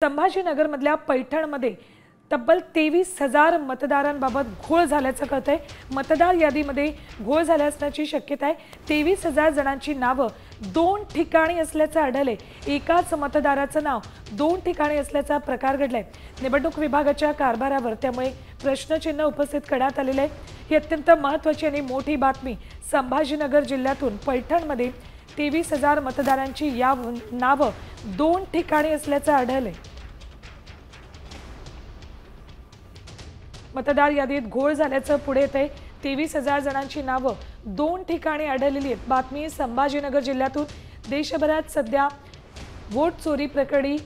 संभाजीनगरमधल्या पैठणमध्ये तब्बल 23,000 मतदारांबाबत घोळ झाल्याचं कळतंय। मतदार यादीमध्ये घोळ झाला असण्याची शक्यता आहे। 23,000 जणांची नावं 2 ठिकाणी असल्याचं आढळले। एकाच मतदाराचं नाव 2 ठिकाणी असल्याचा प्रकार घडलाय। निवडणूक विभागाच्या कारभारावर त्यामुळे प्रश्नचिन्ह उपस्थित करण्यात आलेले आहे। ही अत्यंत महत्त्वाची आणि मोठी बातमी। संभाजीनगर जिल्ह्यातून पैठणमध्ये 23,000 मतदारांची नावं 2 ठिकाणी असल्याचं आढळले। मतदार यादीत घोळ झाल्याचं पुढे येतंय। 23,000 जणांची नावं 2 ठिकाणी आढळलेली आहेत। बातमी संभाजीनगर जिल्ह्यातून। देशभरात सध्या वोट चोरी प्रकरणी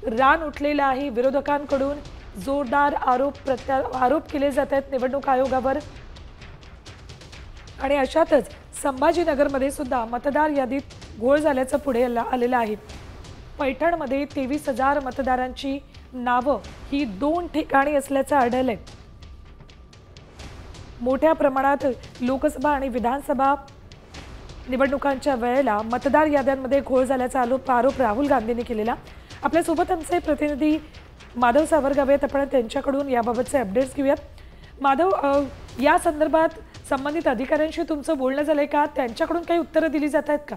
रान उठलेलं आहे। विरोधकांकडून जोरदार आरोप केले जात आहेत निवडणूक आयोगावर। आणि अशातच संभाजीनगरमध्ये सुद्धा मतदार यादीत घोळ झाल्याचं पुढे आलेलं आहे। पैठणमध्ये 23,000 मतदारांची नावं ही 2 ठिकाणी असल्याचं आढळलंय। मोठ्या प्रमाणात लोकसभा आणि विधानसभा निवडणुकांच्या वेळेला मतदार याद्यांमध्ये घोळ झाल्याचा आरोप राहुल गांधींनी केलेला। आपल्या सोबत आमचे प्रतिनिधी माधव सावरगावे आहेत, आपण त्यांच्याकडून याबाबतचे अपडेट्स घेऊयात। माधव, या संदर्भात संबंधित अधिकाऱ्यांशी तुमचं बोलणं झालंय का? त्यांच्याकडून काही उत्तरं दिली जात आहेत का?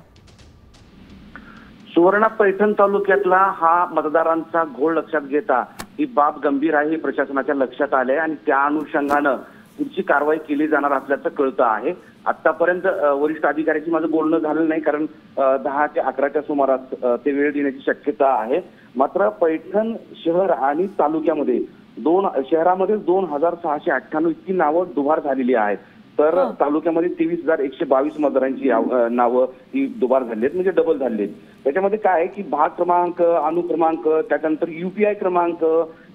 सुवर्ण पैठण तालुक्यातला हा मतदारांचा घोळ लक्षात घेता ही बाब गंभीर आहे, प्रशासनाच्या लक्षात आले आणि त्या अनुषंगानं पुढची कारवाई केली जाणार असल्याचं कळतं आहे। आतापर्यंत वरिष्ठ अधिकाऱ्यांशी माझं बोलणं झालं नाही, कारण 10 ते 11च्या सुमारास ते वेळ देण्याची शक्यता आहे। मात्र पैठण शहर आणि तालुक्यामध्ये शहरामध्ये 2,698 इतकी नावं दुबार झालेली आहेत, तर तालुक्यामध्ये 23,122 मतदारांची नावं ही दुबार झाली आहेत, म्हणजे डबल झाली आहेत। त्याच्यामध्ये काय आहे की भाग क्रमांक, अनुक्रमांक, त्याच्यानंतर UPI क्रमांक,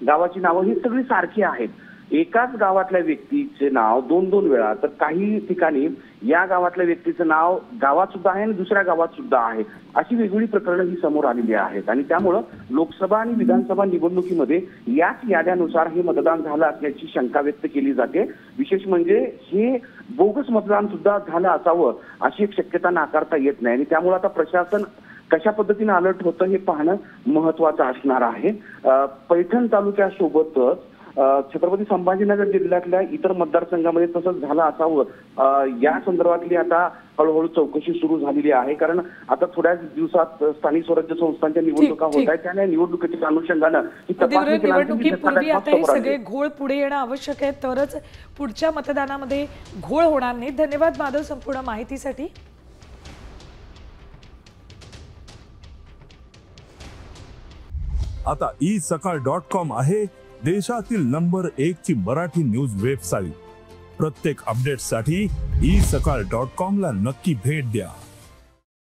गावाची नावं ही सगळी सारखी आहेत। एकाच गावातल्या व्यक्तीचे नाव 2-2 वेळा, तर काही ठिकाणी या गावातल्या व्यक्तीचं नाव गावात सुद्धा आहे आणि दुसऱ्या गावात सुद्धा आहे, अशी वेगवेगळी प्रकरणं ही समोर आलेली आहेत। आणि त्यामुळं लोकसभा आणि विधानसभा निवडणुकीमध्ये याच याद्यानुसार हे मतदान झालं असल्याची शंका व्यक्त केली जाते। विशेष म्हणजे हे बोगस मतदान सुद्धा झालं असावं अशी एक शक्यता नाकारता येत नाही। आणि त्यामुळे आता प्रशासन कशा पद्धतीने अलर्ट होतं हे पाहणं महत्त्वाचं असणार आहे। पैठण तालुक्यासोबतच छत्रपती संभाजीनगर जिल्ह्यातल्या इतर मतदारसंघामध्ये तसंच झालं असावं या संदर्भातली आता हळूहळू चौकशी सुरू झालेली आहे। कारण आता थोड्याच दिवसात स्थानिक स्वराज्य संस्थांच्या निवडणुका होत आहेत, त्या निवडणुकीच्या अनुषंगानं निवडणुकीपूर्वी आता हे सगळे घोळ पुढे येणं आवश्यक आहे, तरच पुढच्या मतदानामध्ये घोळ होणार नाही। धन्यवाद माधव संपूर्ण माहितीसाठी। आता isakal.com आहे देशातील नंबर 1 ची मराठी न्यूज वेबसाईट। प्रत्येक अपडेटसाठी isakal.com ला नक्की भेट द्या।